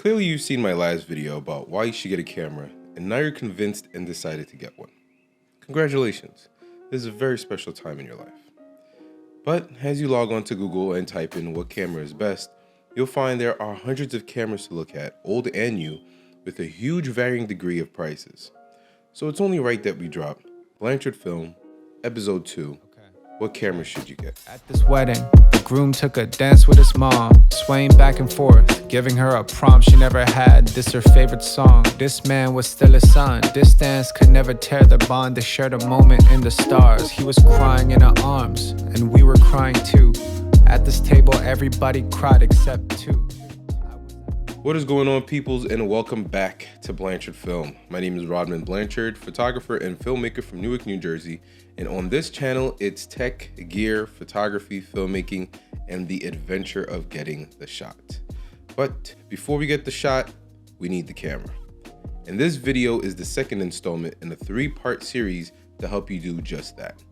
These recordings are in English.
Clearly you've seen my last video about why you should get a camera, and now you're convinced and decided to get one. Congratulations, this is a very special time in your life. But as you log on to Google and type in what camera is best, you'll find there are hundreds of cameras to look at, old and new, with a huge varying degree of prices. So it's only right that we drop Blanchard Film, Episode 2, What Camera Should You Get? At this wedding, the groom took a dance with his mom, swaying back and forth, giving her a prompt she never had. This her favorite song. This man was still his son. This dance could never tear the bond. They shared a moment in the stars. He was crying in her arms, and we were crying too. At this table, everybody cried except two. What is going on, peoples, and welcome back to Blanchard Film. My name is Rodman Blanchard, photographer and filmmaker from Newark, New Jersey. And on this channel, it's tech, gear, photography, filmmaking, and the adventure of getting the shot. But before we get the shot, we need the camera. And this video is the second installment in a 3-part series to help you do just that.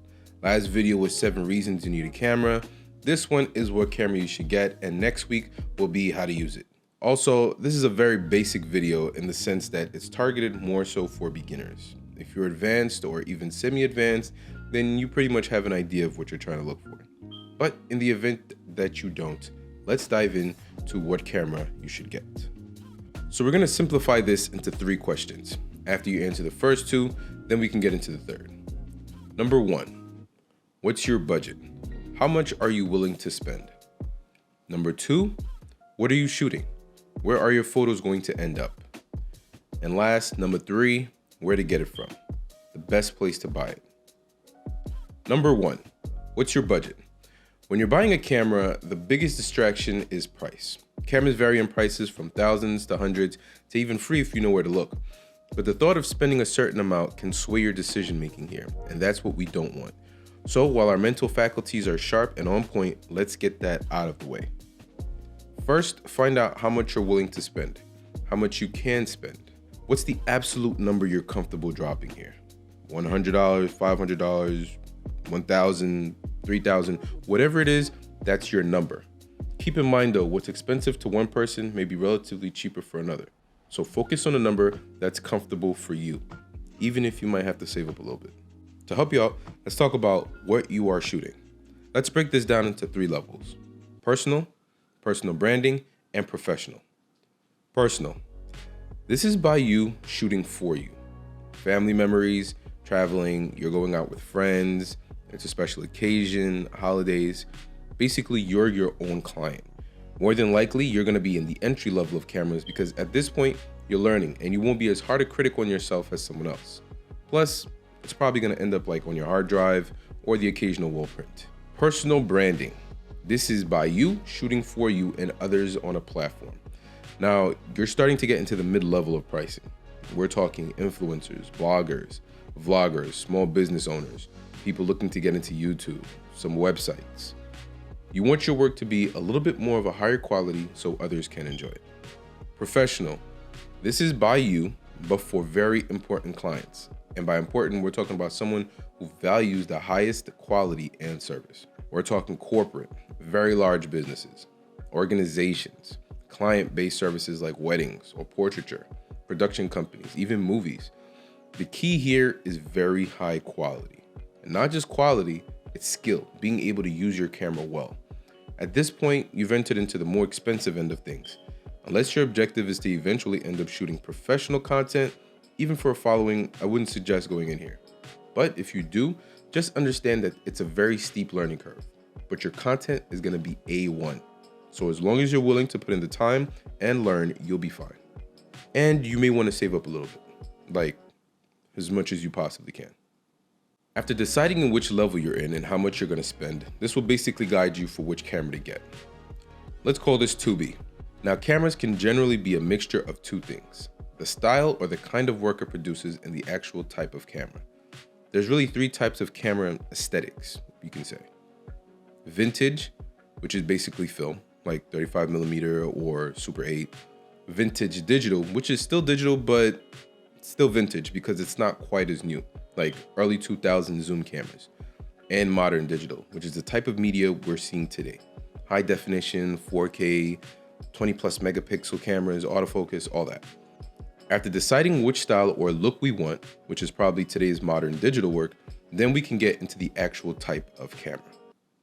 Last video was 7 reasons you need a camera. This one is what camera you should get, and next week will be how to use it. Also, this is a very basic video in the sense that it's targeted more so for beginners. If you're advanced or even semi-advanced, then you pretty much have an idea of what you're trying to look for. But in the event that you don't, let's dive into what camera you should get. So we're going to simplify this into 3 questions. After you answer the first 2, then we can get into the third. Number 1, what's your budget? How much are you willing to spend? Number 2, what are you shooting? Where are your photos going to end up? And last, number 3, where to get it from. The best place to buy it. Number 1, what's your budget? When you're buying a camera, the biggest distraction is price. Cameras vary in prices from thousands to hundreds to even free if you know where to look. But the thought of spending a certain amount can sway your decision making here, and that's what we don't want. So while our mental faculties are sharp and on point, let's get that out of the way. First, find out how much you're willing to spend, how much you can spend. What's the absolute number you're comfortable dropping here? $100, $500, $1,000, $3,000, whatever it is, that's your number. Keep in mind though, what's expensive to one person may be relatively cheaper for another. So focus on a number that's comfortable for you, even if you might have to save up a little bit. To help you out, let's talk about what you are shooting. Let's break this down into 3 levels: personal branding, and professional. Personal. This is by you shooting for you. Family memories, traveling, you're going out with friends, it's a special occasion, holidays. Basically, you're your own client. More than likely, you're gonna be in the entry level of cameras because at this point, you're learning and you won't be as hard a critic on yourself as someone else. Plus, it's probably gonna end up like on your hard drive or the occasional wall print. Personal branding. This is by you shooting for you and others on a platform. Now, you're starting to get into the mid-level of pricing. We're talking influencers, bloggers, vloggers, small business owners, people looking to get into YouTube, some websites. You want your work to be a little bit more of a higher quality so others can enjoy it. Professional. This is by you, but for very important clients. And by important, we're talking about someone who values the highest quality and service. We're talking corporate, very large businesses, organizations, client-based services like weddings or portraiture, production companies, even movies. The key here is very high quality. And not just quality, it's skill, being able to use your camera well. At this point, you've entered into the more expensive end of things. Unless your objective is to eventually end up shooting professional content, even for a following, I wouldn't suggest going in here. But if you do, just understand that it's a very steep learning curve, but your content is gonna be A1. So as long as you're willing to put in the time and learn, you'll be fine. And you may wanna save up a little bit, like as much as you possibly can. After deciding in which level you're in and how much you're gonna spend, this will basically guide you for which camera to get. Let's call this 2B. Now, cameras can generally be a mixture of 2 things: the style or the kind of work it produces and the actual type of camera. There's really 3 types of camera aesthetics, you can say. Vintage, which is basically film, like 35mm or Super 8. Vintage digital, which is still digital, but still vintage because it's not quite as new, like early 2000s zoom cameras. And modern digital, which is the type of media we're seeing today. High definition, 4K, 20 plus megapixel cameras, autofocus, all that. After deciding which style or look we want, which is probably today's modern digital work, then we can get into the actual type of camera.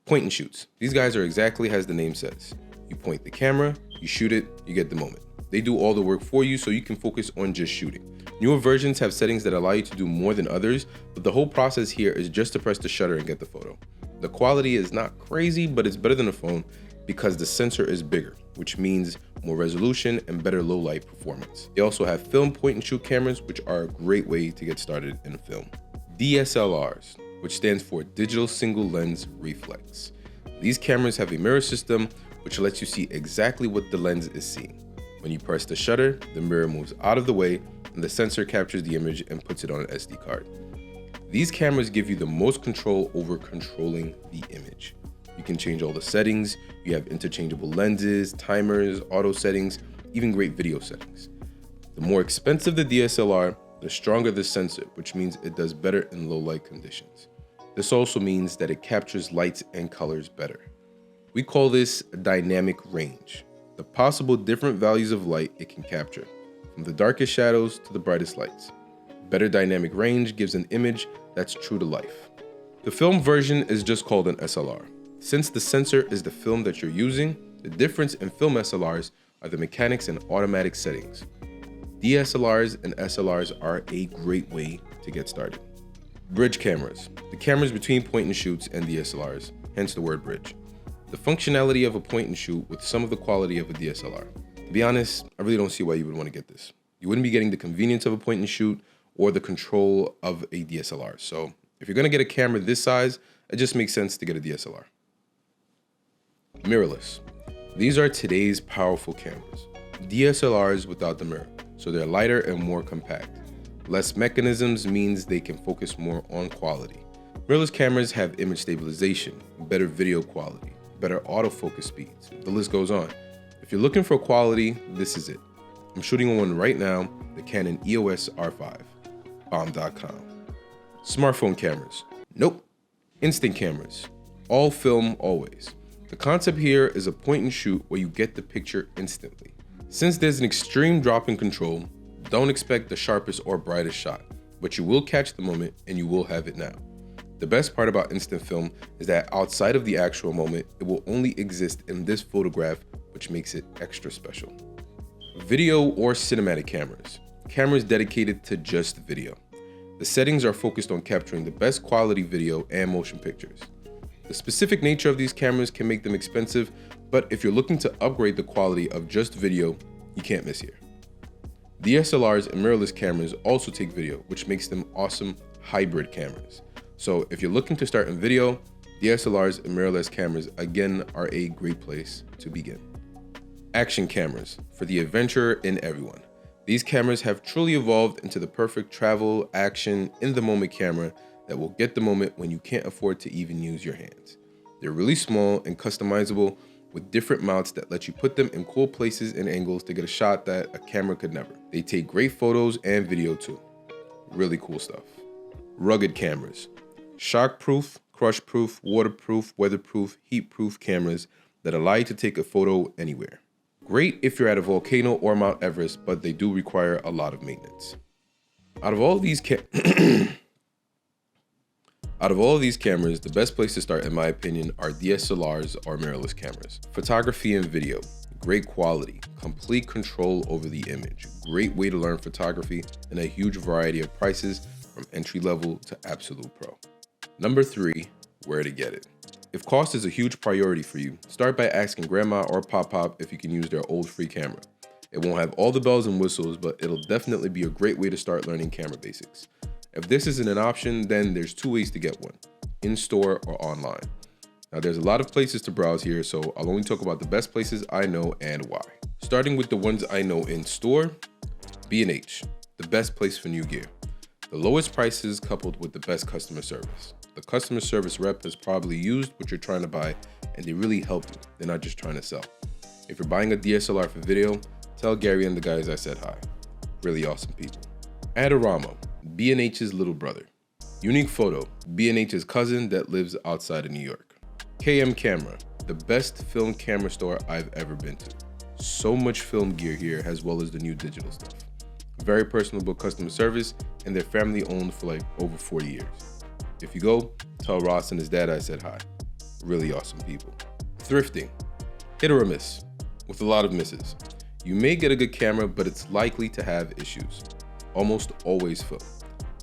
Point and shoots. These guys are exactly as the name says. You point the camera, you shoot it, you get the moment. They do all the work for you so you can focus on just shooting. Newer versions have settings that allow you to do more than others, but the whole process here is just to press the shutter and get the photo. The quality is not crazy, but it's better than a phone because the sensor is bigger, which means more resolution and better low light performance. They also have film point and shoot cameras, which are a great way to get started in film. DSLRs, which stands for digital single lens reflex. These cameras have a mirror system which lets you see exactly what the lens is seeing. When you press the shutter, the mirror moves out of the way and the sensor captures the image and puts it on an SD card. These cameras give you the most control over controlling the image. You can change all the settings, you have interchangeable lenses, timers, auto settings, even great video settings. The more expensive the DSLR, the stronger the sensor, which means it does better in low light conditions. This also means that it captures lights and colors better. We call this dynamic range, the possible different values of light it can capture, from the darkest shadows to the brightest lights. Better dynamic range gives an image that's true to life. The film version is just called an SLR. Since the sensor is the film that you're using, the difference in film SLRs are the mechanics and automatic settings. DSLRs and SLRs are a great way to get started. Bridge cameras, the cameras between point and shoots and DSLRs, hence the word bridge. The functionality of a point and shoot with some of the quality of a DSLR. To be honest, I really don't see why you would want to get this. You wouldn't be getting the convenience of a point and shoot or the control of a DSLR. So if you're going to get a camera this size, it just makes sense to get a DSLR. Mirrorless. These are today's powerful cameras. DSLRs without the mirror, so they're lighter and more compact. Less mechanisms means they can focus more on quality. Mirrorless cameras have image stabilization, better video quality, better autofocus speeds. The list goes on. If you're looking for quality, this is it. I'm shooting on one right now, the Canon EOS R5. Bomb.com. Smartphone cameras. Nope. Instant cameras. All film, always. The concept here is a point and shoot where you get the picture instantly. Since there's an extreme drop in control, don't expect the sharpest or brightest shot, but you will catch the moment and you will have it now. The best part about instant film is that outside of the actual moment, it will only exist in this photograph, which makes it extra special. Video or cinematic cameras. Cameras dedicated to just video. The settings are focused on capturing the best quality video and motion pictures. The specific nature of these cameras can make them expensive, but if you're looking to upgrade the quality of just video, you can't miss here. DSLRs and mirrorless cameras also take video, which makes them awesome hybrid cameras. So if you're looking to start in video, DSLRs and mirrorless cameras again are a great place to begin. Action cameras, for the adventurer in everyone. These cameras have truly evolved into the perfect travel, action, in-the-moment camera that will get the moment when you can't afford to even use your hands. They're really small and customizable with different mounts that let you put them in cool places and angles to get a shot that a camera could never. They take great photos and video too. Really cool stuff. Rugged cameras. Shockproof, crushproof, waterproof, weatherproof, heatproof cameras that allow you to take a photo anywhere. Great if you're at a volcano or Mount Everest, but they do require a lot of maintenance. Out of all of these cameras, the best place to start, in my opinion, are DSLRs or mirrorless cameras. Photography and video, great quality, complete control over the image, great way to learn photography, and a huge variety of prices from entry level to absolute pro. Number 3, where to get it. If cost is a huge priority for you, start by asking grandma or pop if you can use their old free camera. It won't have all the bells and whistles, but it'll definitely be a great way to start learning camera basics. If this isn't an option, then there's 2 ways to get one, in-store or online. Now there's a lot of places to browse here, so I'll only talk about the best places I know and why. Starting with the ones I know in store, B&H, the best place for new gear. The lowest prices coupled with the best customer service. The customer service rep has probably used what you're trying to buy and they really help you. They're not just trying to sell. If you're buying a DSLR for video, tell Gary and the guys I said hi. Really awesome people. Adorama, B&H's little brother. Unique Photo, B&H's cousin that lives outside of New York. KM Camera, the best film camera store I've ever been to. So much film gear here as well as the new digital stuff. Very personable customer service, and they're family owned for like over 40 years. If you go, tell Ross and his dad I said hi. Really awesome people. Thrifting. Hit or a miss, with a lot of misses. You may get a good camera, but it's likely to have issues. Almost always film.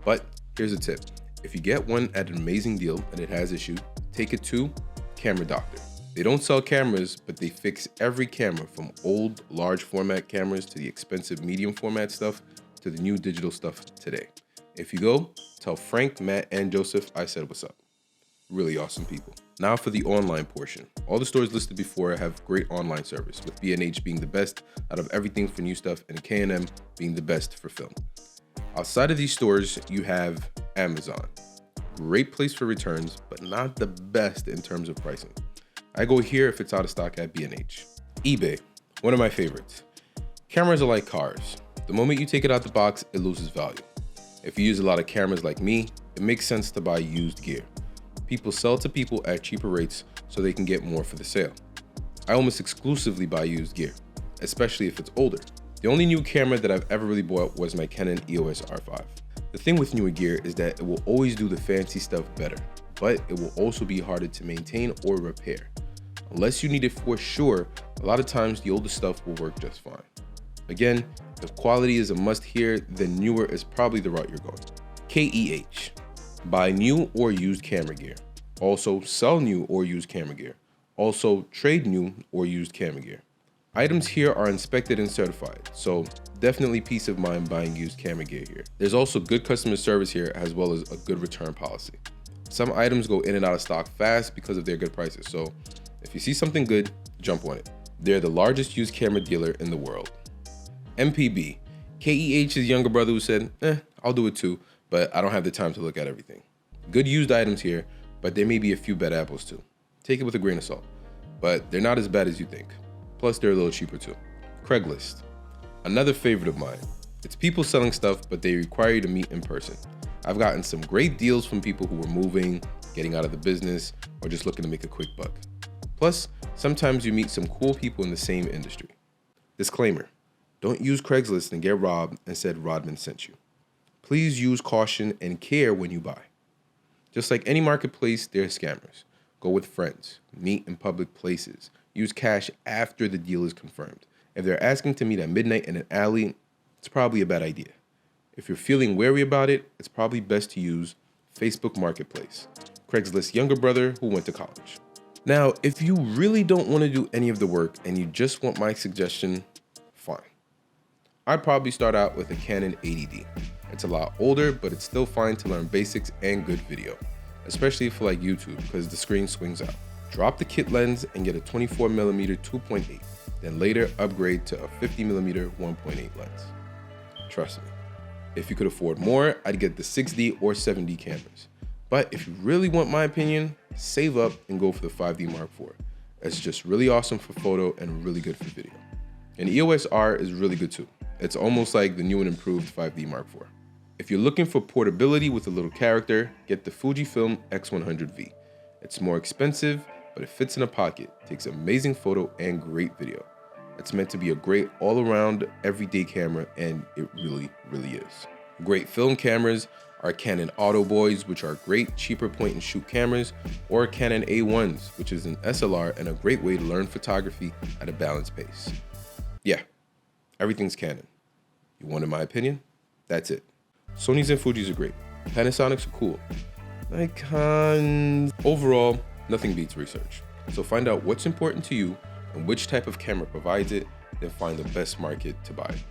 But here's a tip. If you get one at an amazing deal and it has issues, take it to Camera Doctor. They don't sell cameras, but they fix every camera from old, large format cameras to the expensive medium format stuff to the new digital stuff today. If you go, tell Frank, Matt, and Joseph I said what's up. Really awesome people. Now for the online portion. All the stores listed before have great online service, with B&H being the best out of everything for new stuff and K&M being the best for film. Outside of these stores, you have Amazon. Great place for returns, but not the best in terms of pricing. I go here if it's out of stock at B&H. eBay, one of my favorites. Cameras are like cars. The moment you take it out the box, it loses value. If you use a lot of cameras like me, it makes sense to buy used gear. People sell to people at cheaper rates so they can get more for the sale. I almost exclusively buy used gear, especially if it's older. The only new camera that I've ever really bought was my Canon EOS R5. The thing with newer gear is that it will always do the fancy stuff better, but it will also be harder to maintain or repair. Unless you need it for sure, a lot of times the older stuff will work just fine. Again, if quality is a must here, then newer is probably the route you're going. KEH. Buy new or used camera gear. Also sell new or used camera gear. Also trade new or used camera gear. Items here are inspected and certified, so definitely peace of mind buying used camera gear here. There's also good customer service here as well as a good return policy. Some items go in and out of stock fast because of their good prices, so if you see something good, jump on it. They're the largest used camera dealer in the world. MPB. KEH's younger brother who said, I'll do it too, but I don't have the time to look at everything. Good used items here, but there may be a few bad apples too. Take it with a grain of salt, but they're not as bad as you think. Plus, they're a little cheaper too. Craigslist. Another favorite of mine. It's people selling stuff, but they require you to meet in person. I've gotten some great deals from people who are moving, getting out of the business, or just looking to make a quick buck. Plus, sometimes you meet some cool people in the same industry. Disclaimer, don't use Craigslist and get robbed and said Rodman sent you. Please use caution and care when you buy. Just like any marketplace, there are scammers. Go with friends, meet in public places, use cash after the deal is confirmed. If they're asking to meet at midnight in an alley, it's probably a bad idea. If you're feeling wary about it, it's probably best to use Facebook Marketplace, Craigslist's younger brother who went to college. Now, if you really don't want to do any of the work and you just want my suggestion, fine. I'd probably start out with a Canon 80D. It's a lot older, but it's still fine to learn basics and good video, especially for like YouTube because the screen swings out. Drop the kit lens and get a 24mm 2.8, then later upgrade to a 50mm 1.8 lens. Trust me, if you could afford more, I'd get the 6D or 7D cameras. But if you really want my opinion, save up and go for the 5D Mark IV. It's just really awesome for photo and really good for video. And EOS R is really good too. It's almost like the new and improved 5D Mark IV. If you're looking for portability with a little character, get the Fujifilm X100V. It's more expensive, but it fits in a pocket, takes amazing photo and great video. It's meant to be a great all-around everyday camera, and it really, really is. Great film cameras are Canon Auto Boys, which are great, cheaper point-and-shoot cameras, or Canon A1s, which is an SLR and a great way to learn photography at a balanced pace. Yeah, everything's Canon. You wanted my opinion? That's it. Sonys and Fujis are great. Panasonics are cool. Nikons. Overall, nothing beats research. So find out what's important to you and which type of camera provides it, then find the best market to buy it.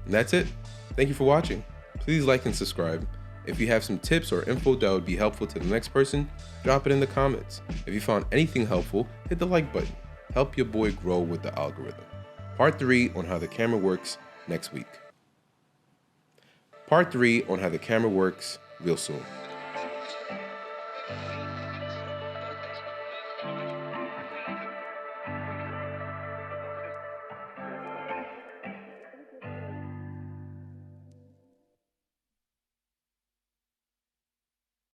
And that's it. Thank you for watching. Please like and subscribe. If you have some tips or info that would be helpful to the next person, drop it in the comments. If you found anything helpful, hit the like button. Help your boy grow with the algorithm. Part 3 on how the camera works next week. Part 3 on how the camera works real soon.